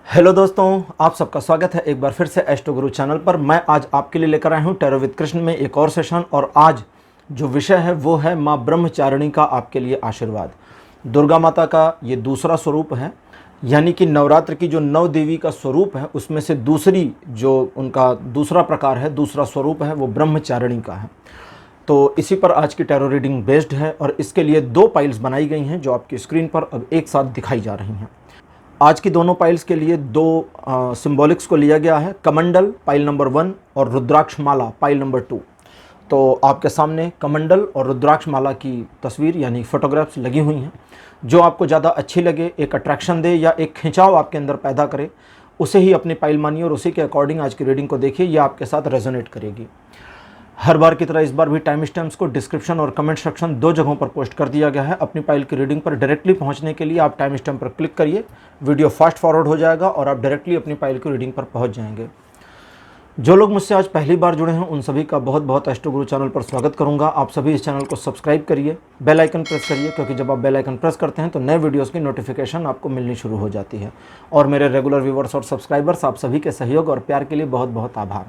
Hello दोस्तों, आप सबका स्वागत है एक बार फिर से एस्ट्रो गुरु चैनल पर। मैं आज आपके लिए लेकर आया हूँ टैरो विद कृष्ण में एक और सेशन। और आज जो विषय है वो है माँ ब्रह्मचारिणी का आपके लिए आशीर्वाद। दुर्गा माता का ये दूसरा स्वरूप है, यानी कि नवरात्र की जो नव देवी का स्वरूप है उसमें से दूसरी जो उनका दूसरा प्रकार है, दूसरा स्वरूप है, वो ब्रह्मचारिणी का है। तो इसी पर आज की टैरो रीडिंग बेस्ड है और इसके लिए दो पाइल्स बनाई गई हैं जो आपकी स्क्रीन पर अब एक साथ दिखाई जा रही हैं। आज की दोनों पाइल्स के लिए दो सिंबॉलिक्स को लिया गया है, कमंडल पाइल नंबर 1 और रुद्राक्ष माला पाइल नंबर 2। तो आपके सामने कमंडल और रुद्राक्ष माला की तस्वीर यानी फोटोग्राफ्स लगी हुई हैं। जो आपको ज़्यादा अच्छी लगे, एक अट्रैक्शन दे या एक खिंचाव आपके अंदर पैदा करे, उसे ही अपनी पाइल मानिए और उसी के अकॉर्डिंग आज की रीडिंग को देखिए, ये आपके साथ रेजोनेट करेगी। हर बार की तरह इस बार भी टाइम स्टैम्प्स को डिस्क्रिप्शन और कमेंट सेक्शन दो जगहों पर पोस्ट कर दिया गया है। अपनी फाइल की रीडिंग पर डायरेक्टली पहुंचने के लिए आप टाइम स्टैम्प पर क्लिक करिए, वीडियो फास्ट फॉरवर्ड हो जाएगा और आप डायरेक्टली अपनी फाइल की रीडिंग पर पहुंच जाएंगे। जो लोग मुझसे आज पहली बार जुड़े हैं उन सभी का बहुत बहुत एस्ट्रो गुरु चैनल पर स्वागत करूंगा। आप सभी इस चैनल को सब्सक्राइब करिए, बेल आइकन प्रेस करिए, क्योंकि जब आप बेल आइकन प्रेस करते हैं तो नए वीडियोस की नोटिफिकेशन आपको मिलनी शुरू हो जाती है। और मेरे रेगुलर व्यूवर्स और सब्सक्राइबर्स, आप सभी के सहयोग और प्यार के लिए बहुत बहुत आभार।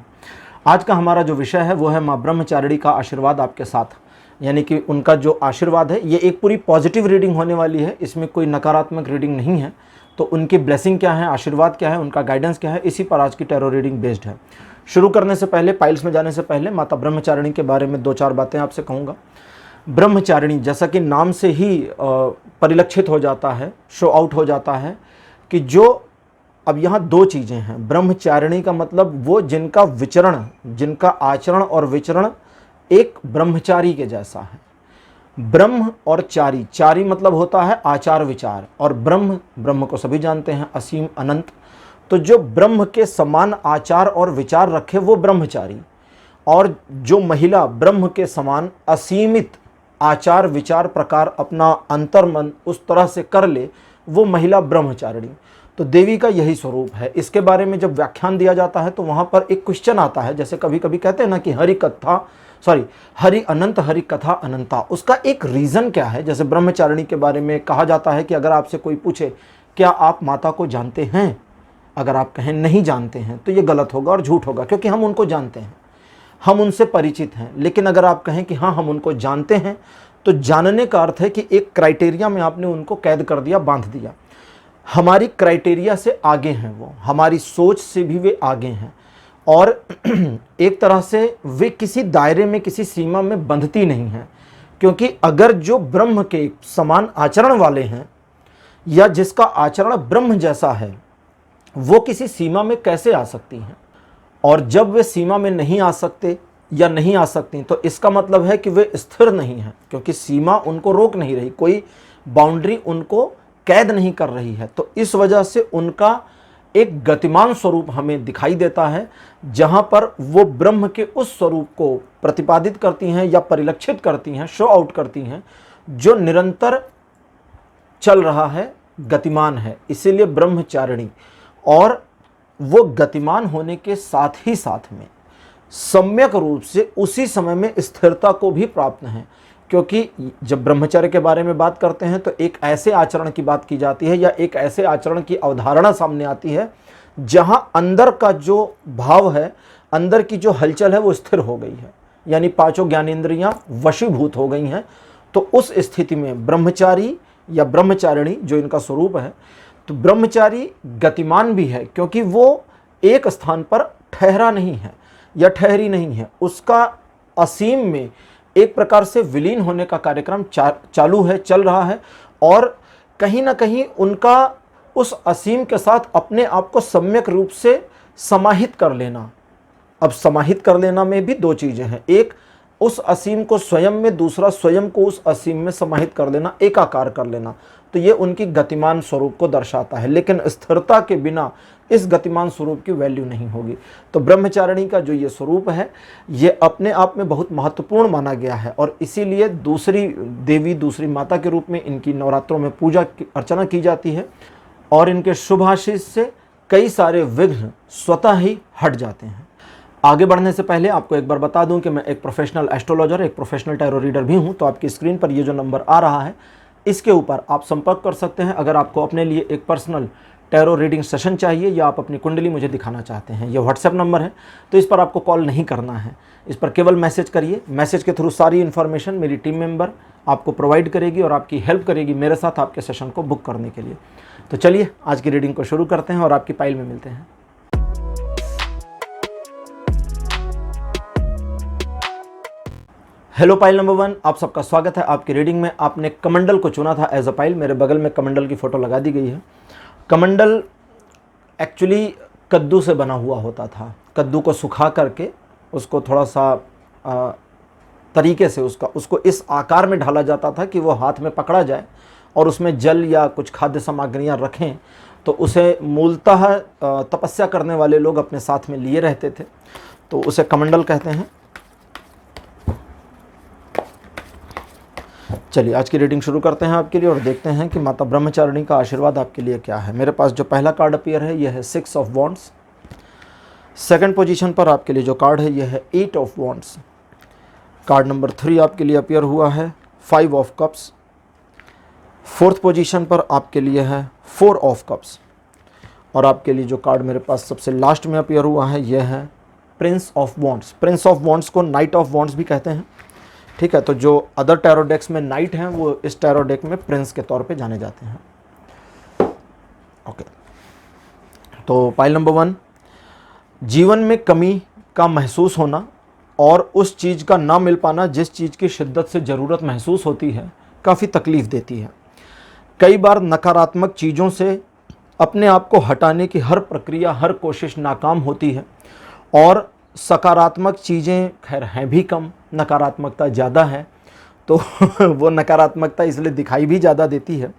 आज का हमारा जो विषय है वो है माँ ब्रह्मचारिणी का आशीर्वाद आपके साथ, यानी कि उनका जो आशीर्वाद है ये एक पूरी पॉजिटिव रीडिंग होने वाली है, इसमें कोई नकारात्मक रीडिंग नहीं है। तो उनकी ब्लेसिंग क्या है, आशीर्वाद क्या है, उनका गाइडेंस क्या है, इसी पर आज की टैरो रीडिंग बेस्ड है। शुरू करने से पहले, पाइल्स में जाने से पहले माता ब्रह्मचारिणी के बारे में दो चार बातें आपसे कहूँगा। ब्रह्मचारिणी जैसा कि नाम से ही परिलक्षित हो जाता है, शो आउट हो जाता है कि जो अब यहाँ दो चीज़ें हैं। ब्रह्मचारिणी का मतलब वो जिनका विचरण, जिनका आचरण और विचरण एक ब्रह्मचारी के जैसा है। ब्रह्म और चारी, चारी मतलब होता है आचार विचार, और ब्रह्म, ब्रह्म को सभी जानते हैं, असीम अनंत। तो जो ब्रह्म के समान आचार और विचार रखे वो ब्रह्मचारी, और जो महिला ब्रह्म के समान असीमित आचार विचार प्रकार अपना अंतर्मन उस तरह से कर ले, वो महिला ब्रह्मचारिणी। तो देवी का यही स्वरूप है। इसके बारे में जब व्याख्यान दिया जाता है तो वहाँ पर एक क्वेश्चन आता है, जैसे कभी कभी कहते हैं ना कि हरि अनंत हरि कथा अनंता, उसका एक रीज़न क्या है। जैसे ब्रह्मचारिणी के बारे में कहा जाता है कि अगर आपसे कोई पूछे क्या आप माता को जानते हैं, अगर आप कहें नहीं जानते हैं तो ये गलत होगा और झूठ होगा, क्योंकि हम उनको जानते हैं, हम उनसे परिचित हैं। लेकिन अगर आप कहें कि हाँ हम उनको जानते हैं, तो जानने का अर्थ है कि एक क्राइटेरिया में आपने उनको कैद कर दिया, बांध दिया। हमारी क्राइटेरिया से आगे हैं वो, हमारी सोच से भी वे आगे हैं, और एक तरह से वे किसी दायरे में, किसी सीमा में बंधती नहीं हैं। क्योंकि अगर जो ब्रह्म के समान आचरण वाले हैं या जिसका आचरण ब्रह्म जैसा है, वो किसी सीमा में कैसे आ सकती हैं। और जब वे सीमा में नहीं आ सकते या नहीं आ सकती तो इसका मतलब है कि वे स्थिर नहीं हैं, क्योंकि सीमा उनको रोक नहीं रही, कोई बाउंड्री उनको कैद नहीं कर रही है। तो इस वजह से उनका एक गतिमान स्वरूप हमें दिखाई देता है, जहां पर वो ब्रह्म के उस स्वरूप को प्रतिपादित करती हैं या परिलक्षित करती हैं, शो आउट करती हैं, जो निरंतर चल रहा है, गतिमान है, इसीलिए ब्रह्मचारिणी। और वो गतिमान होने के साथ ही साथ में सम्यक रूप से उसी समय में स्थिरता को भी प्राप्त है। क्योंकि जब ब्रह्मचर्य के बारे में बात करते हैं तो एक ऐसे आचरण की बात की जाती है या एक ऐसे आचरण की अवधारणा सामने आती है जहां अंदर का जो भाव है, अंदर की जो हलचल है वो स्थिर हो गई है, यानी पांचों ज्ञानेंद्रियां वशीभूत हो गई हैं। तो उस स्थिति में ब्रह्मचारी या ब्रह्मचारिणी जो इनका स्वरूप है, तो ब्रह्मचारी गतिमान भी है, क्योंकि वो एक स्थान पर ठहरा नहीं है या ठहरी नहीं है, उसका असीम में एक प्रकार से विलीन होने का कार्यक्रम चालू है, चल रहा है। और कहीं ना कहीं उनका उस असीम के साथ अपने आप को सम्यक रूप से समाहित कर लेना। अब समाहित कर लेना में भी दो चीज़ें हैं, एक उस असीम को स्वयं में, दूसरा स्वयं को उस असीम में समाहित कर लेना, एकाकार कर लेना। तो ये उनकी गतिमान स्वरूप को दर्शाता है। लेकिन स्थिरता के बिना इस गतिमान स्वरूप की वैल्यू नहीं होगी। तो ब्रह्मचारिणी का जो ये स्वरूप है, ये अपने आप में बहुत महत्वपूर्ण माना गया है, और इसीलिए दूसरी देवी, दूसरी माता के रूप में इनकी नवरात्रों में पूजा अर्चना की जाती है, और इनके शुभ आशीष से कई सारे विघ्न स्वतः ही हट जाते हैं। आगे बढ़ने से पहले आपको एक बार बता दूं कि मैं एक प्रोफेशनल एस्ट्रोलॉजर, एक प्रोफेशनल टैरो रीडर भी हूं। तो आपकी स्क्रीन पर ये जो नंबर आ रहा है, इसके ऊपर आप संपर्क कर सकते हैं। अगर आपको अपने लिए एक पर्सनल टैरो रीडिंग सेशन चाहिए या आप अपनी कुंडली मुझे दिखाना चाहते हैं, ये व्हाट्सएप नंबर है, तो इस पर आपको कॉल नहीं करना है, इस पर केवल मैसेज करिए। मैसेज के थ्रू सारी इन्फॉर्मेशन मेरी टीम मेंबर आपको प्रोवाइड करेगी और आपकी हेल्प करेगी मेरे साथ आपके सेशन को बुक करने के लिए। तो चलिए आज की रीडिंग को शुरू करते हैं और आपकी पाइल में मिलते हैं। हेलो पाइल नंबर 1, आप सबका स्वागत है आपकी रीडिंग में। आपने कमंडल को चुना था एज अ पाइल। मेरे बगल में कमंडल की फ़ोटो लगा दी गई है। कमंडल एक्चुअली कद्दू से बना हुआ होता था। कद्दू को सुखा करके उसको थोड़ा सा तरीके से उसको इस आकार में ढाला जाता था कि वो हाथ में पकड़ा जाए और उसमें जल या कुछ खाद्य सामग्रियाँ रखें, तो उसे मूलतः तपस्या करने वाले लोग अपने साथ में लिए रहते थे, तो उसे कमंडल कहते हैं। चलिए आज की रीडिंग शुरू करते हैं आपके लिए और देखते हैं कि माता ब्रह्मचारिणी का आशीर्वाद आपके लिए क्या है। मेरे पास जो पहला कार्ड अपीयर है यह है 6 ऑफ वॉन्ड्स। सेकंड पोजीशन पर आपके लिए जो कार्ड है यह है 8 ऑफ वॉन्ड्स। कार्ड नंबर 3 आपके लिए अपीयर हुआ है 5 ऑफ कप्स। फोर्थ पोजीशन पर आपके लिए है 4 ऑफ कप्स। और आपके लिए जो कार्ड मेरे पास सबसे लास्ट में अपीयर हुआ है यह है Prince of wands. Prince of wands को नाइट ऑफ वॉन्ड्स भी कहते हैं, ठीक है। तो जो अदर टैरो डेक्स में नाइट हैं वो इस टैरो डेक में प्रिंस के तौर पे जाने जाते हैं। ओके, तो पाइल नंबर 1, जीवन में कमी का महसूस होना और उस चीज़ का ना मिल पाना जिस चीज़ की शिद्दत से ज़रूरत महसूस होती है काफ़ी तकलीफ़ देती है। कई बार नकारात्मक चीज़ों से अपने आप को हटाने की हर प्रक्रिया, हर कोशिश नाकाम होती है और सकारात्मक चीज़ें खैर हैं भी कम, नकारात्मकता ज़्यादा है, तो वो नकारात्मकता इसलिए दिखाई भी ज़्यादा देती है।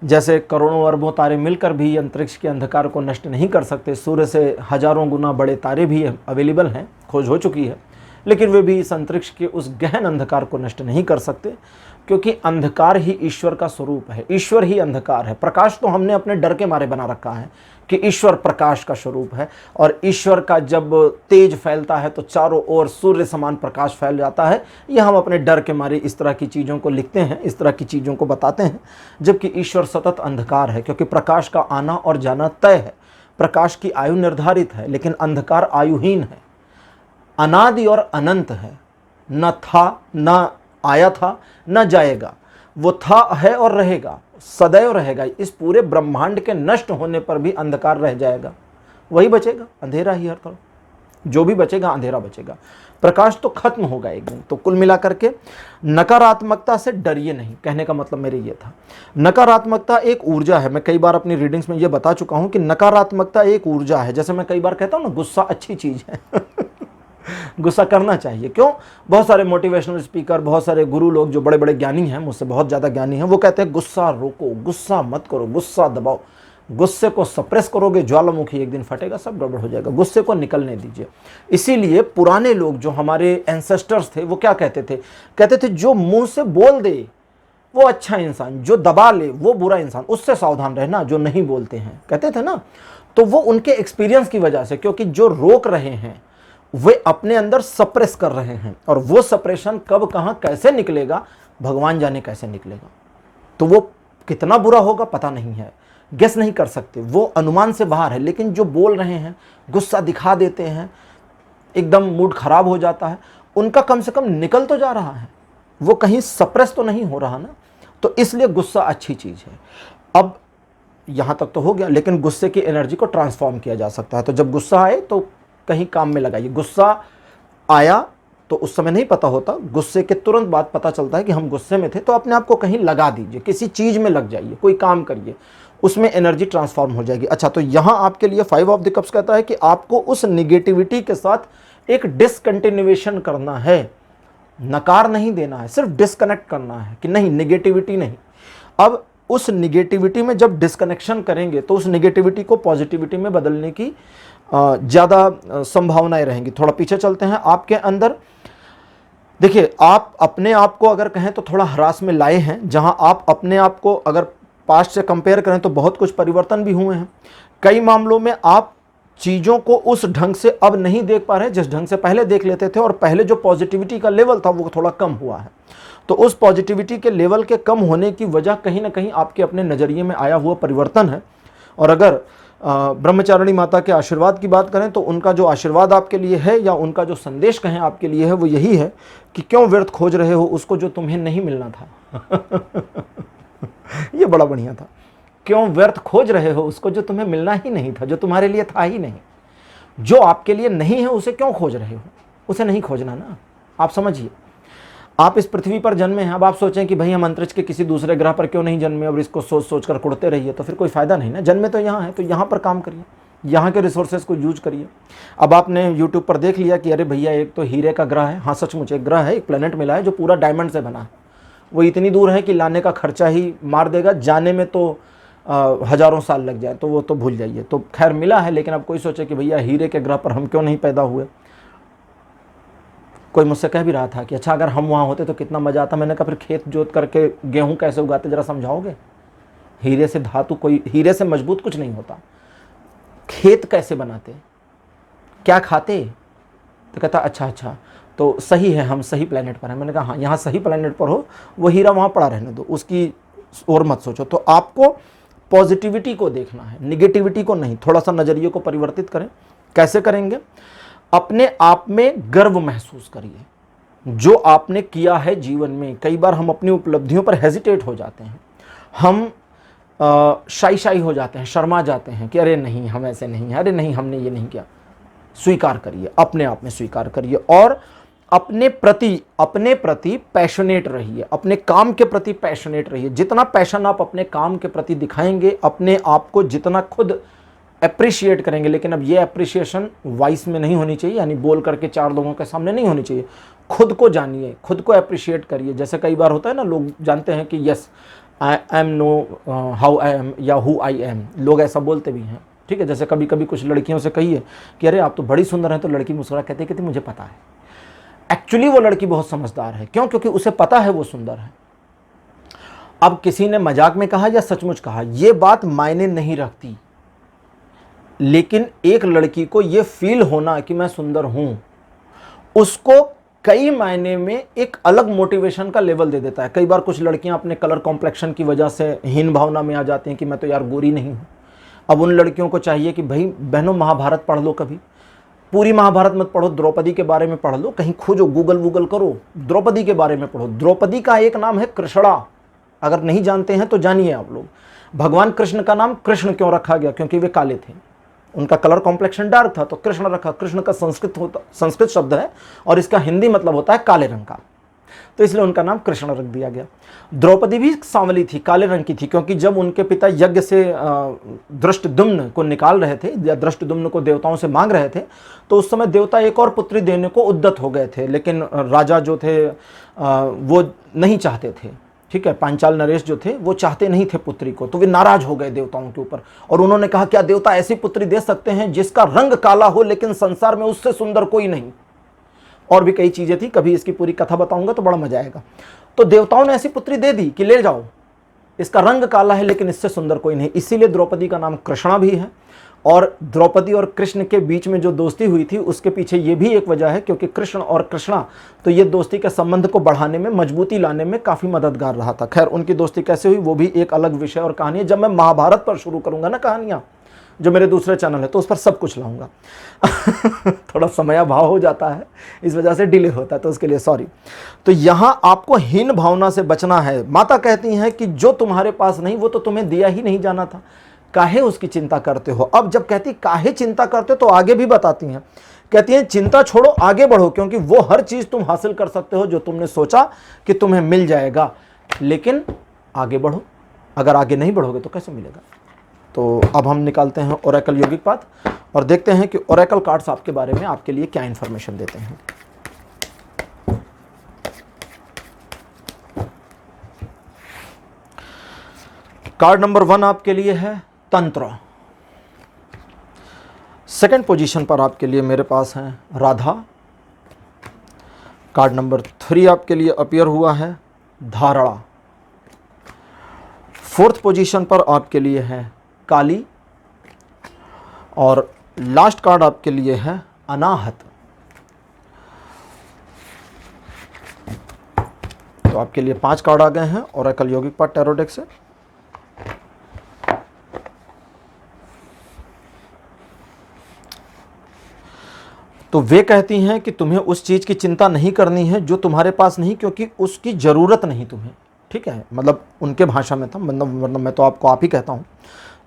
जैसे करोड़ों अरबों तारे मिलकर भी अंतरिक्ष के अंधकार को नष्ट नहीं कर सकते। सूर्य से हजारों गुना बड़े तारे भी अवेलेबल हैं, खोज हो चुकी है, लेकिन वे भी इस अंतरिक्ष के उस गहन अंधकार को नष्ट नहीं कर सकते, क्योंकि अंधकार ही ईश्वर का स्वरूप है, ईश्वर ही अंधकार है। प्रकाश तो हमने अपने डर के मारे बना रखा है कि ईश्वर प्रकाश का स्वरूप है, और ईश्वर का जब तेज फैलता है तो चारों ओर सूर्य समान प्रकाश फैल जाता है। यह हम अपने डर के मारे इस तरह की चीज़ों को लिखते हैं, इस तरह की चीज़ों को बताते हैं, जबकि ईश्वर सतत अंधकार है, क्योंकि प्रकाश का आना और जाना तय है। प्रकाश की आयु निर्धारित है, लेकिन अंधकार आयुहीन है, अनादि और अनंत है, न था, न आया था, न जाएगा। वो था, है और रहेगा, सदैव रहेगा। इस पूरे ब्रह्मांड के नष्ट होने पर भी अंधकार रह जाएगा, वही बचेगा, अंधेरा ही हर तरफ। जो भी बचेगा अंधेरा बचेगा, प्रकाश तो खत्म होगा एक दिन। तो कुल मिलाकर के नकारात्मकता से डरिए नहीं, कहने का मतलब मेरे ये था। नकारात्मकता एक ऊर्जा है। मैं कई बार अपनी रीडिंग्स में ये बता चुका हूँ कि नकारात्मकता एक ऊर्जा है। जैसे मैं कई बार कहता हूँ ना, गुस्सा अच्छी चीज़ है गुस्सा करना चाहिए। क्यों? बहुत सारे मोटिवेशनल स्पीकर, बहुत सारे गुरु लोग जो बड़े बड़े ज्ञानी हैं, मुझसे बहुत ज़्यादा ज्ञानी हैं, वो कहते हैं गुस्सा रोको, गुस्सा मत करो, गुस्सा दबाओ, गुस्से को सप्रेस करोगे ज्वालामुखी एक दिन फटेगा, सब गड़बड़ हो जाएगा, गुस्से को निकलने दीजिए। इसीलिए पुराने लोग जो हमारे एंसेस्टर्स थे वो क्या कहते थे? कहते थे जो मुंह से बोल दे वो अच्छा इंसान, जो दबा ले वो बुरा इंसान, उससे सावधान रहना जो नहीं बोलते हैं, कहते थे ना। तो वो उनके एक्सपीरियंस की वजह से, क्योंकि जो रोक रहे हैं वे अपने अंदर सप्रेस कर रहे हैं, और वो सप्रेशन कब कहाँ कैसे निकलेगा भगवान जाने कैसे निकलेगा। तो वो कितना बुरा होगा पता नहीं है, गेस नहीं कर सकते, वो अनुमान से बाहर है। लेकिन जो बोल रहे हैं, गुस्सा दिखा देते हैं, एकदम मूड खराब हो जाता है, उनका कम से कम निकल तो जा रहा है, वो कहीं सप्रेस तो नहीं हो रहा ना। तो इसलिए गुस्सा अच्छी चीज़ है। अब यहाँ तक तो हो गया, लेकिन गुस्से की एनर्जी को ट्रांसफॉर्म किया जा सकता है। तो जब गुस्सा आए तो कहीं काम में लगाइए। गुस्सा आया तो उस समय नहीं पता होता, गुस्से के तुरंत बाद पता चलता है कि हम गुस्से में थे, तो अपने आप को कहीं लगा दीजिए, किसी चीज़ में लग जाइए, कोई काम करिए, उसमें एनर्जी ट्रांसफॉर्म हो जाएगी। अच्छा, तो यहाँ आपके लिए 5 ऑफ द कप्स कहता है कि आपको उस निगेटिविटी के साथ एक डिसकंटिन्यूएशन करना है, नकार नहीं देना है, सिर्फ डिस्कनेक्ट करना है कि नहीं, निगेटिविटी नहीं। अब उस निगेटिविटी में जब डिस्कनेक्शन करेंगे तो उस निगेटिविटी को पॉजिटिविटी में बदलने की ज़्यादा संभावनाएं रहेंगी। थोड़ा पीछे चलते हैं आपके अंदर। देखिए, आप अपने आप को अगर कहें तो थोड़ा ह्रास में लाए हैं, जहां आप अपने आप को अगर पास्ट से कंपेयर करें तो बहुत कुछ परिवर्तन भी हुए हैं। कई मामलों में आप चीज़ों को उस ढंग से अब नहीं देख पा रहे जिस ढंग से पहले देख लेते थे, और पहले जो पॉजिटिविटी का लेवल था वो थोड़ा कम हुआ है। तो उस पॉजिटिविटी के लेवल के कम होने की वजह कहीं ना कहीं आपके अपने नज़रिए में आया हुआ परिवर्तन है। और अगर ब्रह्मचारिणी माता के आशीर्वाद की बात करें तो उनका जो आशीर्वाद आपके लिए है या उनका जो संदेश कहें आपके लिए है वो यही है कि क्यों व्यर्थ खोज रहे हो उसको जो तुम्हें नहीं मिलना था। ये बड़ा बढ़िया था। क्यों व्यर्थ खोज रहे हो उसको जो तुम्हें मिलना ही नहीं था, जो तुम्हारे लिए था ही नहीं। जो आपके लिए नहीं है उसे क्यों खोज रहे हो? उसे नहीं खोजना ना। आप समझिए, आप इस पृथ्वी पर जन्मे हैं। अब आप सोचें कि भाई हम अंतरिक्ष के किसी दूसरे ग्रह पर क्यों नहीं जन्मे और इसको सोच सोच कर कुड़ते रहिए, तो फिर कोई फायदा नहीं ना। जन्मे तो यहाँ है तो यहाँ पर काम करिए, यहाँ के रिसोर्सेज को यूज करिए। अब आपने यूट्यूब पर देख लिया कि अरे भैया एक तो हीरे का ग्रह है। हाँ सचमुच एक ग्रह है, एक प्लेनेट मिला है जो पूरा डायमंड से बना है। वो इतनी दूर है कि लाने का खर्चा ही मार देगा, जाने में तो हजारों साल लग जाए, तो वो तो भूल जाइए। तो खैर मिला है, लेकिन अब कोई सोचे कि भैया हीरे के ग्रह पर हम क्यों नहीं पैदा हुए। कोई मुझसे कह भी रहा था कि अच्छा अगर हम वहाँ होते तो कितना मज़ा आता। मैंने कहा फिर खेत जोत करके गेहूँ कैसे उगाते, ज़रा समझाओगे? हीरे से धातु कोई, हीरे से मजबूत कुछ नहीं होता। खेत कैसे बनाते, क्या खाते? तो कहता अच्छा तो सही है, हम सही प्लेनेट पर हैं। मैंने कहा हाँ, यहाँ सही प्लेनेट पर हो, वो हीरा वहाँ पड़ा रहने दो, उसकी और मत सोचो। तो आपको पॉजिटिविटी को देखना है, निगेटिविटी को नहीं। थोड़ा सा नज़रिए को परिवर्तित करें। कैसे करेंगे? अपने आप में गर्व महसूस करिए जो आपने किया है जीवन में। कई बार हम अपनी उपलब्धियों पर हेजिटेट हो जाते हैं, हम शाई हो जाते हैं, शर्मा जाते हैं कि अरे नहीं हम ऐसे नहीं हैं, अरे नहीं हमने ये नहीं किया। स्वीकार करिए, अपने आप में स्वीकार करिए और अपने प्रति पैशनेट रहिए, अपने काम के प्रति पैशनेट रहिए। जितना पैशन आप अपने काम के प्रति दिखाएंगे, अपने आप को जितना खुद अप्रिशिएट करेंगे, लेकिन अब ये अप्रिशिएशन वॉइस में नहीं होनी चाहिए, यानी बोल करके चार लोगों के सामने नहीं होनी चाहिए। खुद को जानिए, खुद को अप्रिशिएट करिए। जैसे कई बार होता है ना, लोग जानते हैं कि yes I am know how I am या हु आई एम, लोग ऐसा बोलते भी हैं। ठीक है, जैसे कभी कभी कुछ लड़कियों से कहिए कि अरे आप तो बड़ी सुंदर हैं, तो लड़की मुस्कुरा कहती है कि मुझे पता है। एक्चुअली वो लड़की बहुत समझदार है। क्यों? क्योंकि उसे पता है वो सुंदर है। अब किसी ने मजाक में कहा या सचमुच कहा, ये बात मायने नहीं रखती, लेकिन एक लड़की को ये फील होना कि मैं सुंदर हूं, उसको कई मायने में एक अलग मोटिवेशन का लेवल दे देता है। कई बार कुछ लड़कियां अपने कलर कॉम्प्लेक्शन की वजह से हीन भावना में आ जाती हैं कि मैं तो यार गोरी नहीं हूं। अब उन लड़कियों को चाहिए कि भाई बहनों महाभारत पढ़ लो, कभी पूरी महाभारत मत पढ़ो, द्रौपदी के बारे में पढ़ लो, कहीं खोजो, गूगल करो, द्रौपदी के बारे में पढ़ो। द्रौपदी का एक नाम है कृष्णा, अगर नहीं जानते हैं तो जानिए आप लोग। भगवान कृष्ण का नाम कृष्ण क्यों रखा गया? क्योंकि वे काले थे, उनका कलर कॉम्प्लेक्शन डार्क था, तो कृष्ण रखा। कृष्ण का संस्कृत शब्द है और इसका हिंदी मतलब होता है काले रंग का, तो इसलिए उनका नाम कृष्ण रख दिया गया। द्रौपदी भी सांवली थी, काले रंग की थी, क्योंकि जब उनके पिता यज्ञ से दृष्टद्युम्न को निकाल रहे थे या दृष्टद्युम्न को देवताओं से मांग रहे थे, तो उस समय देवता एक और पुत्री देने को उद्यत हो गए थे, लेकिन राजा जो थे वो नहीं चाहते थे। ठीक है, पांचाल नरेश जो थे वो चाहते नहीं थे पुत्री को, तो वे नाराज हो गए देवताओं के ऊपर और उन्होंने कहा क्या देवता ऐसी पुत्री दे सकते हैं जिसका रंग काला हो लेकिन संसार में उससे सुंदर कोई नहीं? और भी कई चीजें थी, कभी इसकी पूरी कथा बताऊंगा तो बड़ा मजा आएगा। तो देवताओं ने ऐसी पुत्री दे दी कि ले जाओ, इसका रंग काला है लेकिन इससे सुंदर कोई नहीं। इसीलिए द्रौपदी का नाम कृष्णा भी है। और द्रौपदी और कृष्ण के बीच में जो दोस्ती हुई थी उसके पीछे ये भी एक वजह है, क्योंकि कृष्ण और कृष्णा तो ये दोस्ती के संबंध को बढ़ाने में, मजबूती लाने में काफ़ी मददगार रहा था। खैर उनकी दोस्ती कैसे हुई वो भी एक अलग विषय और कहानी है। जब मैं महाभारत पर शुरू करूंगा ना कहानियाँ, जो मेरे दूसरे चैनल है, तो उस पर सब कुछ लाऊंगा। थोड़ा समयाभाव हो जाता है, इस वजह से डिले होता है, तो उसके लिए सॉरी। तो यहाँ आपको हीन भावना से बचना है। माता कहती हैं कि जो तुम्हारे पास नहीं वो तो तुम्हें दिया ही नहीं जाना था, काहे उसकी चिंता करते हो। अब जब कहती काहे चिंता करते हो तो आगे भी बताती हैं, कहती हैं चिंता छोड़ो, आगे बढ़ो, क्योंकि वो हर चीज तुम हासिल कर सकते हो जो तुमने सोचा कि तुम्हें मिल जाएगा, लेकिन आगे बढ़ो। अगर आगे नहीं बढ़ोगे तो कैसे मिलेगा? तो अब हम निकालते हैं ओरेकल यौगिक पाठ और देखते हैं कि ओरेकल कार्ड्स आपके बारे में आपके लिए क्या इंफॉर्मेशन देते हैं। कार्ड नंबर 1 आपके लिए है तंत्र। सेकंड पोजीशन पर आपके लिए मेरे पास है राधा। कार्ड नंबर 3 आपके लिए अपीयर हुआ है धारणा। फोर्थ पोजीशन पर आपके लिए है काली और लास्ट कार्ड आपके लिए है अनाहत। तो आपके लिए 5 कार्ड आ गए हैं ओरेकल यौगिक पाठ टैरो डेक से। तो वे कहती हैं कि तुम्हें उस चीज़ की चिंता नहीं करनी है जो तुम्हारे पास नहीं, क्योंकि उसकी ज़रूरत नहीं तुम्हें। ठीक है, मतलब उनके भाषा में था, मतलब मैं तो आपको आप ही कहता हूँ,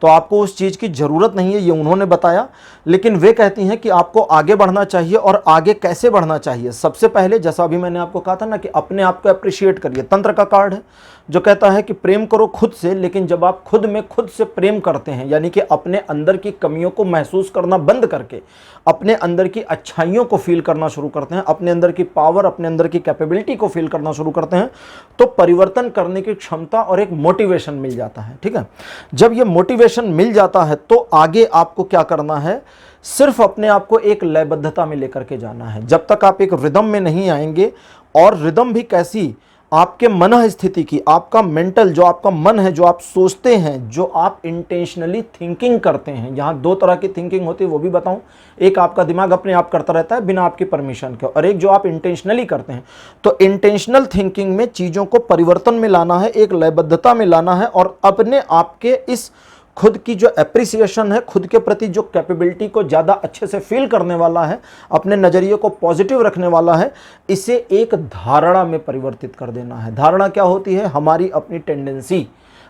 तो आपको उस चीज़ की ज़रूरत नहीं है, ये उन्होंने बताया। लेकिन वे कहती हैं कि आपको आगे बढ़ना चाहिए, और आगे कैसे बढ़ना चाहिए। सबसे पहले, जैसा अभी मैंने आपको कहा था ना, कि अपने आप को अप्रिशिएट करिए। तंत्र का कार्ड है जो कहता है कि प्रेम करो खुद से, लेकिन जब आप खुद में खुद से प्रेम करते हैं, यानी कि अपने अंदर की कमियों को महसूस करना बंद करके अपने अंदर की अच्छाइयों को फील करना शुरू करते हैं, अपने अंदर की पावर, अपने अंदर की कैपेबिलिटी को फील करना शुरू करते हैं, तो परिवर्तन करने की क्षमता और एक मोटिवेशन मिल जाता है। ठीक है, जब ये मोटिवेशन मिल जाता है तो आगे आपको क्या करना है, सिर्फ अपने आप को एक लयबद्धता में लेकर के जाना है। जब तक आप एक रिदम में नहीं आएंगे, और रिदम भी कैसी, आपके मन स्थिति की, आपका मेंटल, जो आपका मन है, जो आप सोचते हैं, जो आप इंटेंशनली थिंकिंग करते हैं। यहाँ दो तरह की थिंकिंग होती है, वो भी बताऊं। एक आपका दिमाग अपने आप करता रहता है बिना आपकी परमिशन के, और एक जो आप इंटेंशनली करते हैं। तो इंटेंशनल थिंकिंग में चीज़ों को परिवर्तन में लाना है, एक लयबद्धता में लाना है, और अपने आप के इस खुद की जो एप्रिसिएशन है, खुद के प्रति जो कैपेबिलिटी को ज़्यादा अच्छे से फील करने वाला है, अपने नज़रिए को पॉजिटिव रखने वाला है, इसे एक धारणा में परिवर्तित कर देना है। धारणा क्या होती है? हमारी अपनी टेंडेंसी,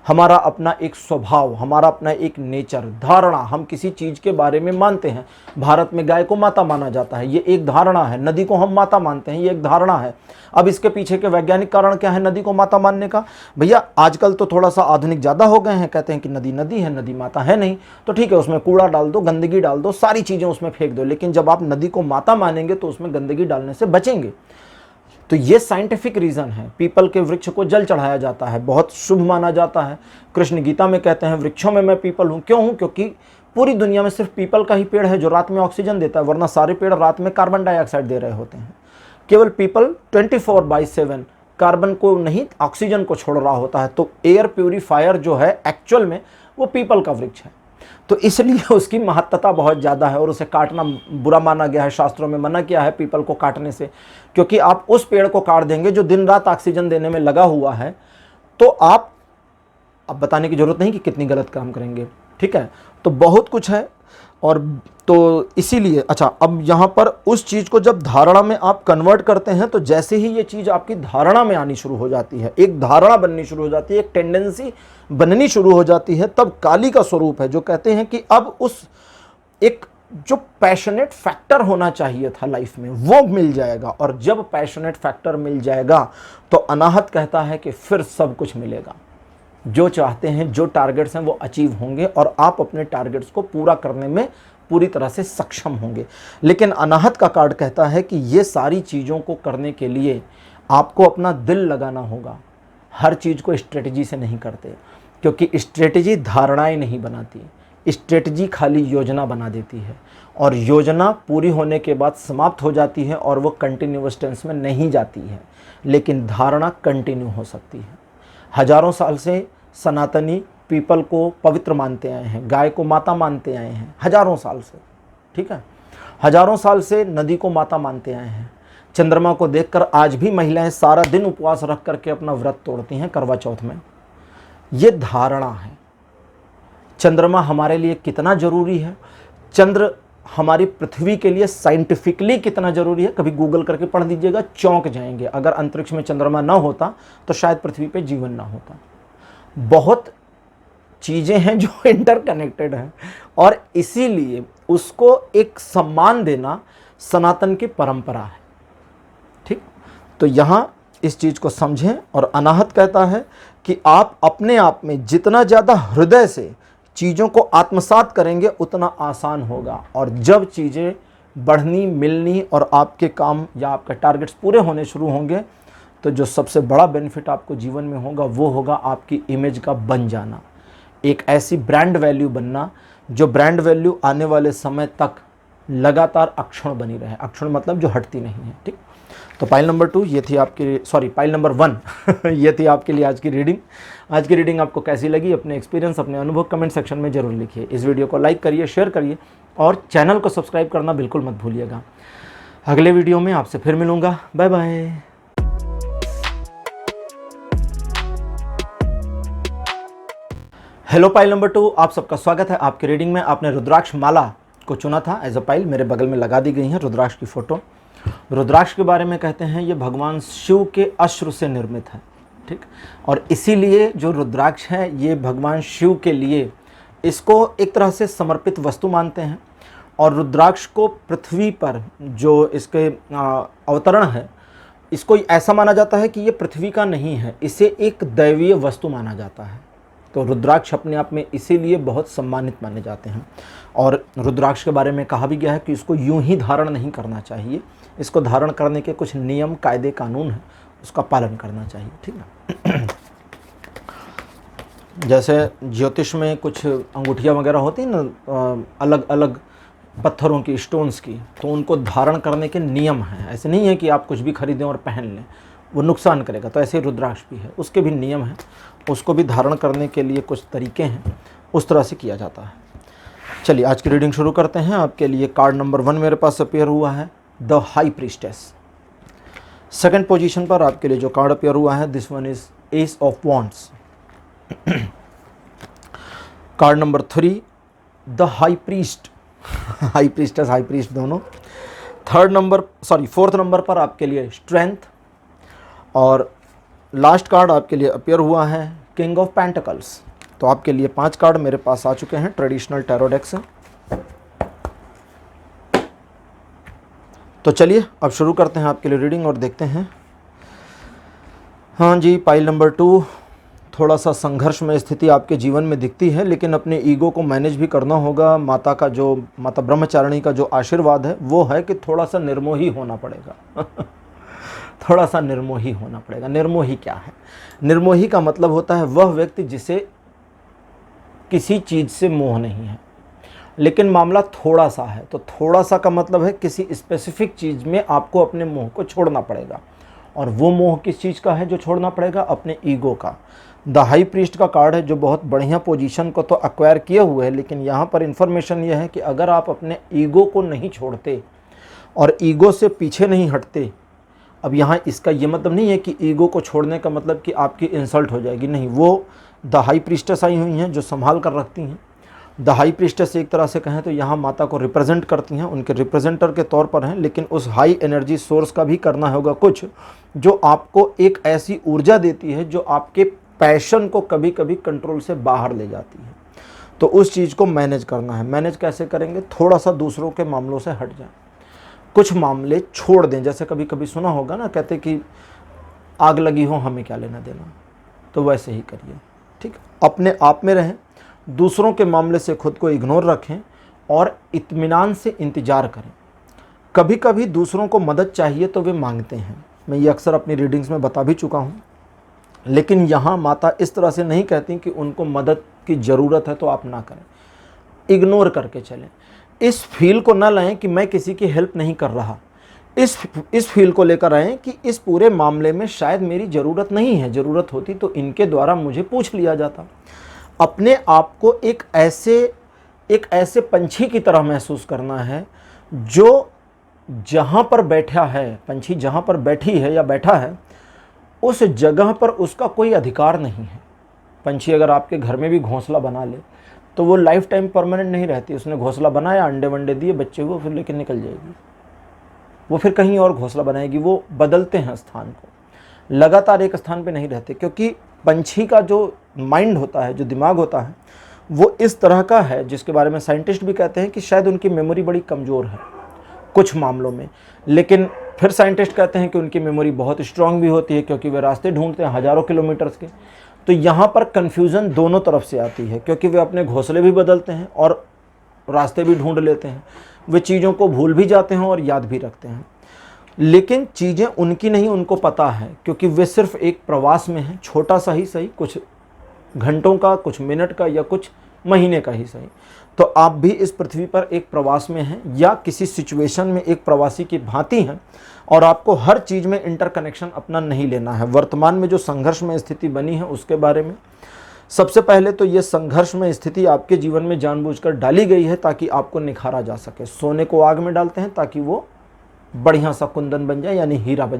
हमारा अपना एक स्वभाव, हमारा अपना एक नेचर। धारणा, हम किसी चीज़ के बारे में मानते हैं। भारत में गाय को माता माना जाता है, ये एक धारणा है। नदी को हम माता मानते हैं, ये एक धारणा है। अब इसके पीछे के वैज्ञानिक कारण क्या है नदी को माता मानने का? भैया आजकल तो थोड़ा सा आधुनिक ज़्यादा हो गए हैं, कहते हैं कि नदी नदी है, नदी माता है नहीं। तो ठीक है, उसमें कूड़ा डाल दो, गंदगी डाल दो, सारी चीज़ें उसमें फेंक दो, लेकिन जब आप नदी को माता मानेंगे तो उसमें गंदगी डालने से बचेंगे। तो ये साइंटिफिक रीज़न है। पीपल के वृक्ष को जल चढ़ाया जाता है, बहुत शुभ माना जाता है। कृष्ण गीता में कहते हैं वृक्षों में मैं पीपल हूँ। क्यों हूँ? क्योंकि पूरी दुनिया में सिर्फ पीपल का ही पेड़ है जो रात में ऑक्सीजन देता है, वरना सारे पेड़ रात में कार्बन डाइऑक्साइड दे रहे होते हैं। केवल पीपल 24/7 कार्बन को नहीं, ऑक्सीजन को छोड़ रहा होता है। तो एयर प्यूरीफायर जो है एक्चुअल में वो पीपल का वृक्ष है। तो इसलिए उसकी महत्ता बहुत ज़्यादा है, और उसे काटना बुरा माना गया है। शास्त्रों में मना किया है पीपल को काटने से, क्योंकि आप उस पेड़ को काट देंगे जो दिन रात ऑक्सीजन देने में लगा हुआ है, तो आप अब बताने की ज़रूरत नहीं कि कितनी गलत काम करेंगे। ठीक है, तो बहुत कुछ है। और तो इसीलिए अच्छा, अब यहाँ पर उस चीज़ को जब धारणा में आप कन्वर्ट करते हैं, तो जैसे ही ये चीज़ आपकी धारणा में आनी शुरू हो जाती है, एक धारणा बननी शुरू हो जाती है, एक टेंडेंसी बननी शुरू हो जाती है, तब काली का स्वरूप है जो कहते हैं कि अब उस एक जो पैशनेट फैक्टर होना चाहिए था लाइफ में वो मिल जाएगा। और जब पैशनेट फैक्टर मिल जाएगा तो अनाहत कहता है कि फिर सब कुछ मिलेगा। जो चाहते हैं, जो टारगेट्स हैं वो अचीव होंगे, और आप अपने टारगेट्स को पूरा करने में पूरी तरह से सक्षम होंगे। लेकिन अनाहत का कार्ड कहता है कि ये सारी चीज़ों को करने के लिए आपको अपना दिल लगाना होगा। हर चीज़ को स्ट्रेटजी से नहीं करते, क्योंकि स्ट्रेटजी धारणाएं नहीं बनाती, स्ट्रेटजी खाली योजना बना देती है, और योजना पूरी होने के बाद समाप्त हो जाती है और वो कंटिन्यूअस टेंस में नहीं जाती है। लेकिन धारणा कंटिन्यू हो सकती है। हजारों साल से सनातनी पीपल को पवित्र मानते आए हैं, गाय को माता मानते आए हैं, हजारों साल से। ठीक है, हजारों साल से नदी को माता मानते आए हैं। चंद्रमा को देखकर आज भी महिलाएं सारा दिन उपवास रख करके अपना व्रत तोड़ती हैं करवा चौथ में। ये धारणा है। चंद्रमा हमारे लिए कितना जरूरी है, चंद्र हमारी पृथ्वी के लिए साइंटिफिकली कितना जरूरी है, कभी गूगल करके पढ़ दीजिएगा, चौंक जाएंगे। अगर अंतरिक्ष में चंद्रमा ना होता तो शायद पृथ्वी पे जीवन ना होता। बहुत चीज़ें हैं जो इंटरकनेक्टेड हैं, और इसीलिए उसको एक सम्मान देना सनातन की परंपरा है। ठीक, तो यहाँ इस चीज़ को समझें। और अनाहत कहता है कि आप अपने आप में जितना ज़्यादा हृदय से चीज़ों को आत्मसात करेंगे उतना आसान होगा। और जब चीज़ें बढ़नी, मिलनी और आपके काम या आपके टारगेट्स पूरे होने शुरू होंगे, तो जो सबसे बड़ा बेनिफिट आपको जीवन में होगा वो होगा आपकी इमेज का बन जाना। एक ऐसी ब्रांड वैल्यू बनना जो ब्रांड वैल्यू आने वाले समय तक लगातार अक्षुण्ण बनी रहे। अक्षुण्ण मतलब जो हटती नहीं है। ठीक, तो पाइल नंबर 2 ये थी आपकी, सॉरी पाइल नंबर 1 ये थी आपके लिए आज की रीडिंग। आज की रीडिंग आपको कैसी लगी, अपने एक्सपीरियंस, अपने अनुभव कमेंट सेक्शन में जरूर लिखिए। इस वीडियो को लाइक करिए, शेयर करिए, और चैनल को सब्सक्राइब करना बिल्कुल मत भूलिएगा। अगले वीडियो में आपसे फिर मिलूंगा। Bye bye. Hello pile number 2, आप सबका स्वागत है आपकी रीडिंग में। आपने रुद्राक्ष माला को चुना था एज अ पाइल, मेरे बगल में लगा दी गई है रुद्राक्ष की फ़ोटो। रुद्राक्ष के बारे में कहते हैं ये भगवान शिव के अश्रु से निर्मित है, ठीक। और इसीलिए जो रुद्राक्ष है ये भगवान शिव के लिए इसको एक तरह से समर्पित वस्तु मानते हैं। और रुद्राक्ष को पृथ्वी पर जो इसके अवतरण है, इसको ऐसा माना जाता है कि ये पृथ्वी का नहीं है, इसे एक दैवीय वस्तु माना जाता है। तो रुद्राक्ष अपने आप में इसीलिए बहुत सम्मानित माने जाते हैं। और रुद्राक्ष के बारे में कहा भी गया है कि इसको यूं ही धारण नहीं करना चाहिए, इसको धारण करने के कुछ नियम कायदे कानून हैं, उसका पालन करना चाहिए, ठीक ना। जैसे ज्योतिष में कुछ अंगूठियाँ वगैरह होती हैं ना, अलग अलग पत्थरों की, स्टोन्स की, तो उनको धारण करने के नियम हैं। ऐसे नहीं है कि आप कुछ भी खरीदें और पहन लें, वो नुकसान करेगा। तो ऐसे ही रुद्राक्ष भी है, उसके भी नियम हैं, उसको भी धारण करने के लिए कुछ तरीके हैं, उस तरह से किया जाता है। चलिए आज की रीडिंग शुरू करते हैं। आपके लिए कार्ड नंबर 1 मेरे पास अपीयर हुआ है, the high priestess. Second position पर आपके लिए जो कार्ड अपीयर हुआ है, this one is S of wands. Card number 3, the high priest. High priestess, high priest दोनों। फोर्थ नंबर पर आपके लिए स्ट्रेंथ। और लास्ट कार्ड आपके लिए अपीयर हुआ है, किंग ऑफ पेंटिकल्स। तो आपके लिए 5 कार्ड मेरे पास आ चुके हैं ट्रेडिशनल टैरो डेक से। तो चलिए अब शुरू करते हैं आपके लिए रीडिंग और देखते हैं। हाँ जी, पाइल नंबर 2, थोड़ा सा संघर्ष में स्थिति आपके जीवन में दिखती है, लेकिन अपने ईगो को मैनेज भी करना होगा। माता ब्रह्मचारिणी का जो आशीर्वाद है वो है कि थोड़ा सा निर्मोही होना पड़ेगा। थोड़ा सा निर्मोही होना पड़ेगा। निर्मोही क्या है? निर्मोही का मतलब होता है वह व्यक्ति जिसे किसी चीज़ से मोह नहीं है, लेकिन मामला थोड़ा सा है। तो थोड़ा सा का मतलब है किसी स्पेसिफिक चीज़ में आपको अपने मोह को छोड़ना पड़ेगा। और वो मोह किस चीज़ का है जो छोड़ना पड़ेगा? अपने ईगो का। द हाई प्रीस्ट का कार्ड है जो बहुत बढ़िया पोजीशन को तो एक्वायर किए हुए है, लेकिन यहाँ पर इन्फॉर्मेशन यह है कि अगर आप अपने ईगो को नहीं छोड़ते और ईगो से पीछे नहीं हटते, अब यहाँ इसका ये मतलब नहीं है कि ईगो को छोड़ने का मतलब कि आपकी इंसल्ट हो जाएगी, नहीं। वो द हाई प्रीस्टेस आई हुई हैं जो संभाल कर रखती हैं। द हाई प्रीस्टेस एक तरह से कहें तो यहाँ माता को रिप्रेजेंट करती हैं, उनके रिप्रेजेंटर के तौर पर हैं, लेकिन उस हाई एनर्जी सोर्स का भी करना होगा कुछ जो आपको एक ऐसी ऊर्जा देती है जो आपके पैशन को कभी कभी कंट्रोल से बाहर ले जाती है। तो उस चीज़ को मैनेज करना है। मैनेज कैसे करेंगे? थोड़ा सा दूसरों के मामलों से हट जाए, कुछ मामले छोड़ दें। जैसे कभी कभी सुना होगा ना, कहते कि आग लगी हो हमें क्या लेना देना, तो वैसे ही करिए, ठीक। अपने आप में रहें, दूसरों के मामले से खुद को इग्नोर रखें और इत्मीनान से इंतज़ार करें। कभी कभी दूसरों को मदद चाहिए तो वे मांगते हैं, मैं ये अक्सर अपनी रीडिंग्स में बता भी चुका हूँ, लेकिन यहाँ माता इस तरह से नहीं कहती कि उनको मदद की ज़रूरत है तो आप ना करें, इग्नोर करके चलें। इस फील को ना लाएं कि मैं किसी की हेल्प नहीं कर रहा, इस फील को लेकर आएँ कि इस पूरे मामले में शायद मेरी ज़रूरत नहीं है, ज़रूरत होती तो इनके द्वारा मुझे पूछ लिया जाता। अपने आप को एक ऐसे पंछी की तरह महसूस करना है जो जहाँ पर बैठा है, पंछी जहाँ पर बैठी है या बैठा है, उस जगह पर उसका कोई अधिकार नहीं है। पंछी अगर आपके घर में भी घोंसला बना ले तो वो लाइफ टाइम परमानेंट नहीं रहती। उसने घोंसला बनाया, अंडे वंडे दिए, बच्चे हुए, फिर लेकर निकल जाएगी, वो फिर कहीं और घोंसला बनाएगी। वो बदलते हैं स्थान को, लगातार एक स्थान पे नहीं रहते, क्योंकि पंछी का जो माइंड होता है, जो दिमाग होता है, वो इस तरह का है जिसके बारे में साइंटिस्ट भी कहते हैं कि शायद उनकी मेमोरी बड़ी कमज़ोर है कुछ मामलों में, लेकिन फिर साइंटिस्ट कहते हैं कि उनकी मेमोरी बहुत स्ट्रांग भी होती है, क्योंकि वे रास्ते ढूंढते हैं हज़ारों किलोमीटर्स के। तो यहाँ पर कन्फ्यूज़न दोनों तरफ से आती है, क्योंकि वे अपने घोंसले भी बदलते हैं और रास्ते भी ढूंढ लेते हैं। वे चीज़ों को भूल भी जाते हैं और याद भी रखते हैं, लेकिन चीज़ें उनकी नहीं, उनको पता है, क्योंकि वे सिर्फ एक प्रवास में हैं, छोटा सा ही सही, कुछ घंटों का, कुछ मिनट का या कुछ महीने का ही सही। तो आप भी इस पृथ्वी पर एक प्रवास में हैं या किसी सिचुएशन में एक प्रवासी की भांति हैं, और आपको हर चीज़ में इंटरकनेक्शन अपना नहीं लेना है। वर्तमान में जो संघर्ष में स्थिति बनी है उसके बारे में सबसे पहले तो ये संघर्ष में स्थिति आपके जीवन में जानबूझकर डाली गई है ताकि आपको निखारा जा सके। सोने को आग में डालते हैं ताकि वो बढ़िया सा कुंदन बन जाए, यानी हीरा कर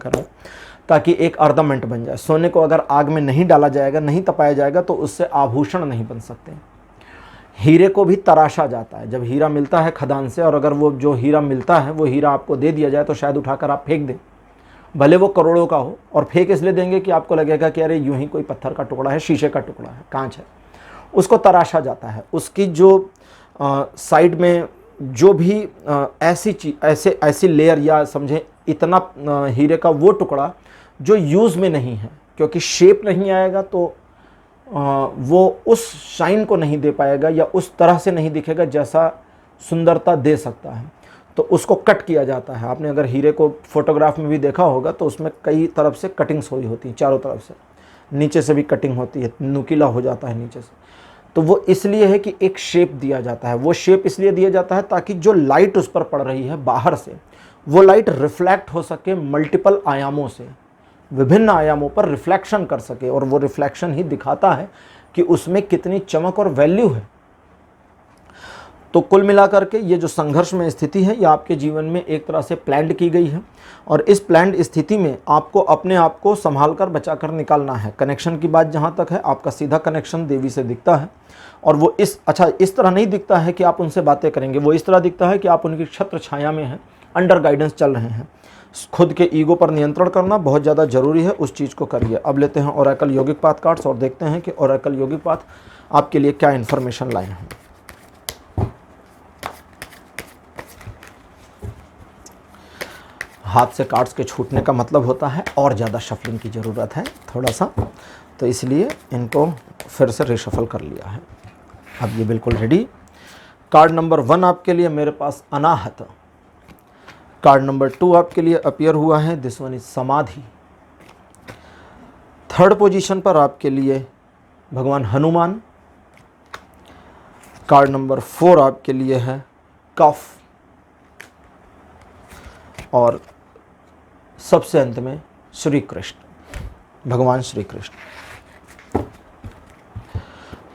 रहा हूँ, ताकि एक ऑर्नामेंट बन जाए। सोने को अगर आग में नहीं डाला जाएगा, नहीं तपाया जाएगा, तो उससे आभूषण नहीं बन सकते। हीरे को भी तराशा जाता है। जब हीरा मिलता है खदान से, और अगर वो जो हीरा मिलता है वो हीरा आपको दे दिया जाए तो शायद उठाकर आप फेंक दें, भले वो करोड़ों का हो। और फेंक इसलिए देंगे कि आपको लगेगा कि अरे यूं ही कोई पत्थर का टुकड़ा है, शीशे का टुकड़ा है, कांच है। उसको तराशा जाता है। उसकी जो साइड में जो भी ऐसी चीज, ऐसी लेयर, या समझें इतना हीरे का वो टुकड़ा जो यूज़ में नहीं है, क्योंकि शेप नहीं आएगा तो वो उस शाइन को नहीं दे पाएगा या उस तरह से नहीं दिखेगा जैसा सुंदरता दे सकता है, तो उसको कट किया जाता है। आपने अगर हीरे को फोटोग्राफ में भी देखा होगा तो उसमें कई तरफ से कटिंग्स हुई होती हैं, चारों तरफ से, नीचे से भी कटिंग होती है, नुकीला हो जाता है नीचे से। तो वो इसलिए है कि एक शेप दिया जाता है। वो शेप इसलिए दिया जाता है ताकि जो लाइट उस पर पड़ रही है बाहर से, वो लाइट रिफ्लेक्ट हो सके मल्टीपल आयामों से, विभिन्न आयामों पर रिफ्लेक्शन कर सके, और वो रिफ्लेक्शन ही दिखाता है कि उसमें कितनी चमक और वैल्यू है। तो कुल मिलाकर के ये जो संघर्ष में स्थिति है, ये आपके जीवन में एक तरह से प्लान्ड की गई है, और इस प्लान्ड स्थिति में आपको अपने आप को संभाल कर बचा कर निकालना है। कनेक्शन की बात जहाँ तक है, आपका सीधा कनेक्शन देवी से दिखता है, और वो इस तरह नहीं दिखता है कि आप उनसे बातें करेंगे, वो इस तरह दिखता है कि आप उनकी छत्र छाया में हैं, अंडर गाइडेंस चल रहे हैं। खुद के ईगो पर नियंत्रण करना बहुत ज़्यादा जरूरी है, उस चीज़ को करिए। अब लेते हैं ओरेकल यौगिक पाथ कार्ड्स और देखते हैं कि ओरेकल यौगिक पाथ आपके लिए क्या इन्फॉर्मेशन लाए हैं। हाथ से कार्ड्स के छूटने का मतलब होता है और ज़्यादा शफलिंग की ज़रूरत है थोड़ा सा, तो इसलिए इनको फिर से रिशफल कर लिया है। अब ये बिल्कुल रेडी। कार्ड नंबर 1 आपके लिए मेरे पास अनाहत। कार्ड नंबर 2 आपके लिए अपीयर हुआ है, दिस वन इज समाधि। थर्ड पोजीशन पर आपके लिए भगवान हनुमान। कार्ड नंबर 4 आपके लिए है कफ, और सबसे अंत में श्री कृष्ण, भगवान श्री कृष्ण।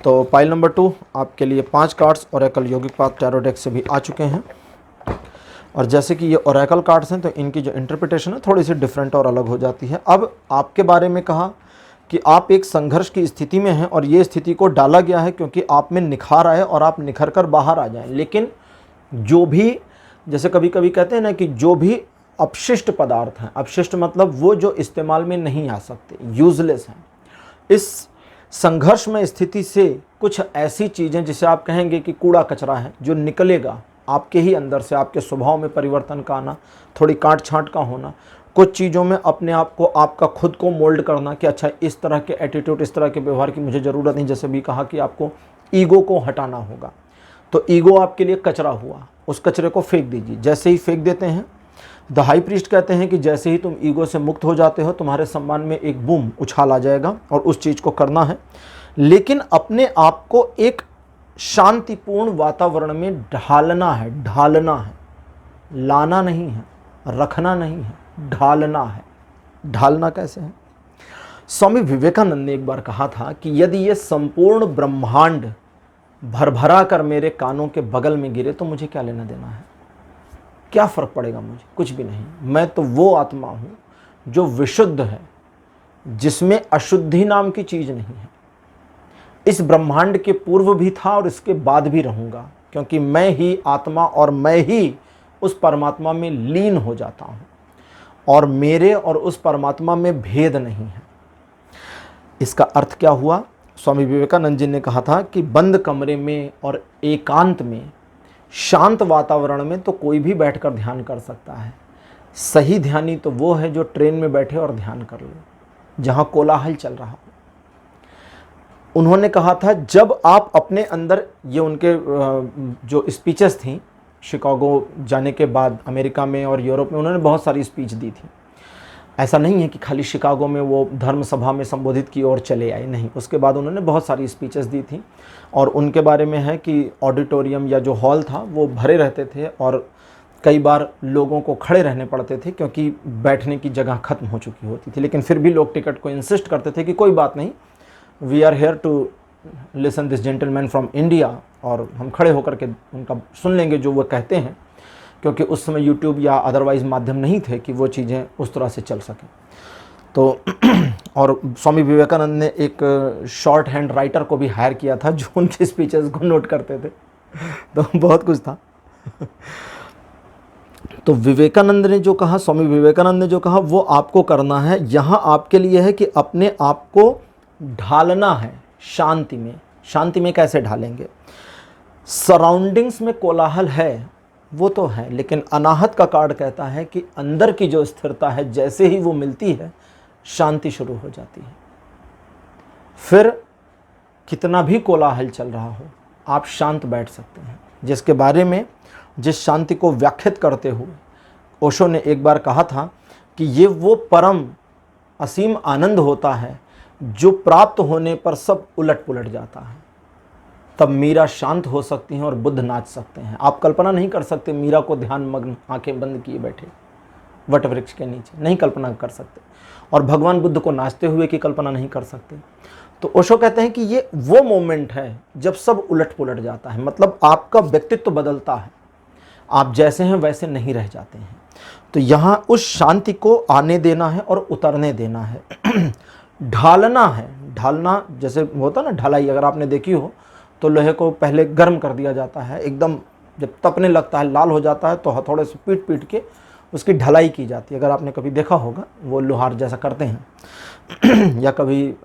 तो पाइल नंबर 2 आपके लिए 5 कार्ड्स ओरेकल यौगिक पाथ टैरो डेक से भी आ चुके हैं, और जैसे कि ये ओरेकल कार्ड्स हैं तो इनकी जो इंटरप्रिटेशन है थोड़ी सी डिफरेंट और अलग हो जाती है। अब आपके बारे में कहा कि आप एक संघर्ष की स्थिति में हैं, और ये स्थिति को डाला गया है क्योंकि आप में निखार आए और आप निखर कर बाहर आ जाएं। लेकिन जो भी, जैसे कभी कभी कहते हैं ना कि जो भी अपशिष्ट पदार्थ हैं, अपशिष्ट मतलब वो जो इस्तेमाल में नहीं आ सकते, यूजलेस हैं, इस संघर्ष में स्थिति से कुछ ऐसी चीज़ें जिसे आप कहेंगे कि कूड़ा कचरा है, जो निकलेगा आपके ही अंदर से, आपके स्वभाव में परिवर्तन का आना, थोड़ी काट छांट का होना, कुछ चीज़ों में अपने आप को, आपका खुद को मोल्ड करना कि अच्छा इस तरह के एटीट्यूड, इस तरह के व्यवहार की मुझे ज़रूरत नहीं। जैसे भी कहा कि आपको ईगो को हटाना होगा, तो ईगो आपके लिए कचरा हुआ, उस कचरे को फेंक दीजिए। जैसे ही फेंक देते हैं, द हाई प्रीस्ट कहते हैं कि जैसे ही तुम ईगो से मुक्त हो जाते हो, तुम्हारे सम्मान में एक बूम उछाल आ जाएगा, और उस चीज़ को करना है। लेकिन अपने आप को एक शांतिपूर्ण वातावरण में ढालना है, ढालना है, लाना नहीं है, रखना नहीं है, ढालना है। ढालना कैसे है? स्वामी विवेकानंद ने एक बार कहा था कि यदि ये संपूर्ण ब्रह्मांड भरभरा कर मेरे कानों के बगल में गिरे तो मुझे क्या लेना देना है, क्या फ़र्क पड़ेगा मुझे? कुछ भी नहीं। मैं तो वो आत्मा हूँ जो विशुद्ध है, जिसमें अशुद्धि नाम की चीज़ नहीं है। इस ब्रह्मांड के पूर्व भी था और इसके बाद भी रहूँगा, क्योंकि मैं ही आत्मा और मैं ही उस परमात्मा में लीन हो जाता हूँ, और मेरे और उस परमात्मा में भेद नहीं है। इसका अर्थ क्या हुआ? स्वामी विवेकानंद जी ने कहा था कि बंद कमरे में और एकांत में, शांत वातावरण में तो कोई भी बैठकर ध्यान कर सकता है। सही ध्यानी तो वो है जो ट्रेन में बैठे और ध्यान कर ले, जहाँ कोलाहल चल रहा हो। उन्होंने कहा था जब आप अपने अंदर, ये उनके जो स्पीचेस थी शिकागो जाने के बाद, अमेरिका में और यूरोप में उन्होंने बहुत सारी स्पीच दी थी। ऐसा नहीं है कि खाली शिकागो में वो धर्म सभा में संबोधित की और चले आए, नहीं। उसके बाद उन्होंने बहुत सारी स्पीचेस दी थी, और उनके बारे में है कि ऑडिटोरियम या जो हॉल था वो भरे रहते थे, और कई बार लोगों को खड़े रहने पड़ते थे क्योंकि बैठने की जगह ख़त्म हो चुकी होती थी। लेकिन फिर भी लोग टिकट को इंसिस्ट करते थे कि कोई बात नहीं, we are here to listen this gentleman from India, और हम खड़े होकर के उनका सुन लेंगे जो वो कहते हैं, क्योंकि उस समय यूट्यूब या अदरवाइज़ माध्यम नहीं थे कि वो चीज़ें उस तरह से चल सकें। तो और स्वामी विवेकानंद ने एक शॉर्ट हैंड राइटर को भी हायर किया था जो उनकी स्पीचेस को नोट करते थे। तो बहुत कुछ था। तो विवेकानंद ने जो कहा, स्वामी विवेकानंद ने जो कहा वो आपको करना है। यहाँ आपके लिए है कि अपने आप को ढालना है शांति में। शांति में कैसे ढालेंगे? सराउंडिंग्स में कोलाहल है वो तो है, लेकिन अनाहत का कार्ड कहता है कि अंदर की जो स्थिरता है जैसे ही वो मिलती है शांति शुरू हो जाती है। फिर कितना भी कोलाहल चल रहा हो आप शांत बैठ सकते हैं। जिसके बारे में, जिस शांति को व्याख्यात करते हुए ओशो ने एक बार कहा था कि ये वो परम असीम आनंद होता है जो प्राप्त होने पर सब उलट पुलट जाता है। तब मीरा शांत हो सकती हैं और बुद्ध नाच सकते हैं। आप कल्पना नहीं कर सकते मीरा को ध्यान मग्न आंखें बंद किए बैठे वट वृक्ष के नीचे, नहीं कल्पना कर सकते। और भगवान बुद्ध को नाचते हुए की कल्पना नहीं कर सकते। तो ओशो कहते हैं कि ये वो मोमेंट है जब सब उलट पुलट जाता है, मतलब आपका व्यक्तित्व बदलता है, आप जैसे हैं वैसे नहीं रह जाते हैं। तो यहाँ उस शांति को आने देना है और उतरने देना है। ढालना है। ढालना जैसे होता ना ढलाई, अगर आपने देखी हो तो लोहे को पहले गर्म कर दिया जाता है, एकदम जब तपने लगता है, लाल हो जाता है, तो हथौड़े से पीट पीट के उसकी ढलाई की जाती है। अगर आपने कभी देखा होगा वो लोहार जैसा करते हैं या कभी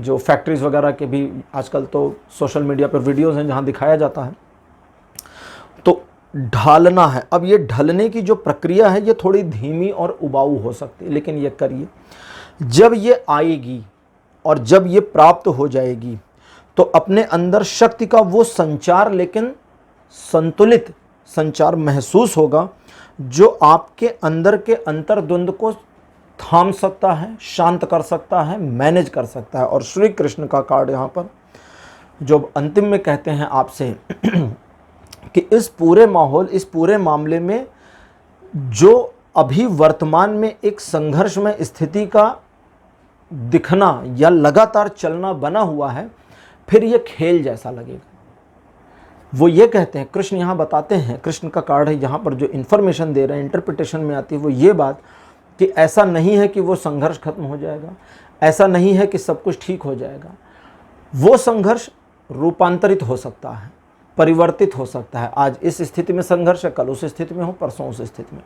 जो फैक्ट्रीज वगैरह के भी आजकल तो सोशल मीडिया पर वीडियोज़ हैं जहाँ दिखाया जाता है। तो ढालना है। अब ये ढलने की जो प्रक्रिया है ये थोड़ी धीमी और उबाऊ हो सकती है, लेकिन ये करिए। जब ये आएगी और जब ये प्राप्त हो जाएगी तो अपने अंदर शक्ति का वो संचार, लेकिन संतुलित संचार महसूस होगा जो आपके अंदर के अंतर्द्वंद को थाम सकता है, शांत कर सकता है, मैनेज कर सकता है। और श्री कृष्ण का कार्ड यहाँ पर जो अंतिम में कहते हैं आपसे कि इस पूरे माहौल, इस पूरे मामले में जो अभी वर्तमान में एक संघर्षमय स्थिति का दिखना या लगातार चलना बना हुआ है, फिर ये खेल जैसा लगेगा। वो ये कहते हैं, कृष्ण यहाँ बताते हैं, कृष्ण का कार्ड है यहाँ पर जो इन्फॉर्मेशन दे रहे हैं, इंटरप्रिटेशन में आती है वो ये बात कि ऐसा नहीं है कि वो संघर्ष खत्म हो जाएगा, ऐसा नहीं है कि सब कुछ ठीक हो जाएगा। वो संघर्ष रूपांतरित हो सकता है, परिवर्तित हो सकता है। आज इस स्थिति में संघर्ष है, कल उस स्थिति में हो, परसों उस स्थिति में।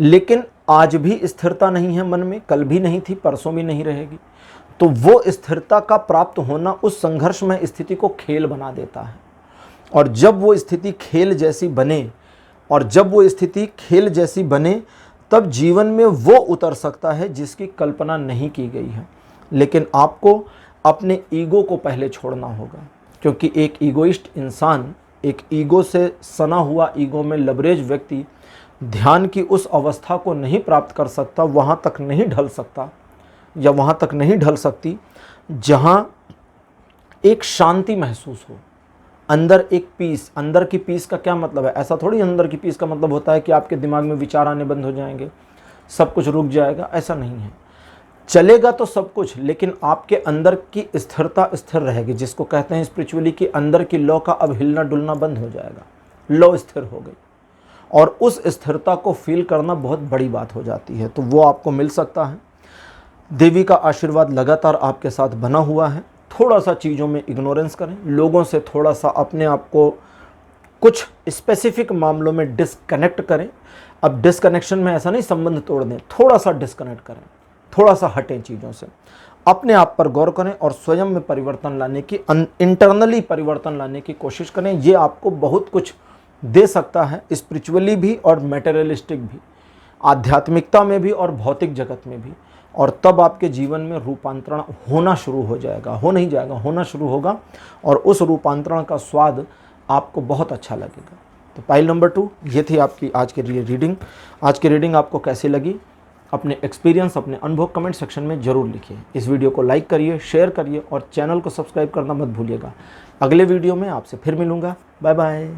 लेकिन आज भी स्थिरता नहीं है मन में, कल भी नहीं थी, परसों भी नहीं रहेगी। तो वो स्थिरता का प्राप्त होना उस संघर्षमय स्थिति को खेल बना देता है। और जब वो स्थिति खेल जैसी बने, और जब वो स्थिति खेल जैसी बने, तब जीवन में वो उतर सकता है जिसकी कल्पना नहीं की गई है। लेकिन आपको अपने ईगो को पहले छोड़ना होगा, क्योंकि एक ईगोइस्ट इंसान, एक ईगो से सना हुआ, ईगो में लबरेज व्यक्ति ध्यान की उस अवस्था को नहीं प्राप्त कर सकता, वहाँ तक नहीं ढल सकता या वहाँ तक नहीं ढल सकती जहाँ एक शांति महसूस हो, अंदर एक पीस। अंदर की पीस का क्या मतलब है? ऐसा थोड़ी अंदर की पीस का मतलब होता है कि आपके दिमाग में विचार आने बंद हो जाएंगे, सब कुछ रुक जाएगा। ऐसा नहीं है। चलेगा तो सब कुछ, लेकिन आपके अंदर की स्थिरता स्थिर रहेगी, जिसको कहते हैं स्पिरिचुअली कि अंदर की लौ का अब हिलना डुलना बंद हो जाएगा, लौ स्थिर हो गई। और उस स्थिरता को फील करना बहुत बड़ी बात हो जाती है। तो वो आपको मिल सकता है। देवी का आशीर्वाद लगातार आपके साथ बना हुआ है। थोड़ा सा चीज़ों में इग्नोरेंस करें, लोगों से थोड़ा सा अपने आप को कुछ स्पेसिफिक मामलों में डिस्कनेक्ट करें। अब डिस्कनेक्शन में ऐसा नहीं संबंध तोड़ दें, थोड़ा सा डिस्कनेक्ट करें, थोड़ा सा हटें चीज़ों से, अपने आप पर गौर करें और स्वयं में परिवर्तन लाने की, इंटरनली परिवर्तन लाने की कोशिश करें। ये आपको बहुत कुछ दे सकता है, स्पिरिचुअली भी और मटेरियलिस्टिक भी, आध्यात्मिकता में भी और भौतिक जगत में भी। और तब आपके जीवन में रूपांतरण होना शुरू हो जाएगा, हो नहीं जाएगा, होना शुरू होगा। और उस रूपांतरण का स्वाद आपको बहुत अच्छा लगेगा। तो पाइल नंबर 2 ये थी आपकी आज के लिए रीडिंग। आज की रीडिंग आपको कैसी लगी? अपने एक्सपीरियंस, अपने अनुभव कमेंट सेक्शन में ज़रूर लिखिए। इस वीडियो को लाइक करिए, शेयर करिए और चैनल को सब्सक्राइब करना मत भूलिएगा। अगले वीडियो में आपसे फिर मिलूँगा। Bye bye.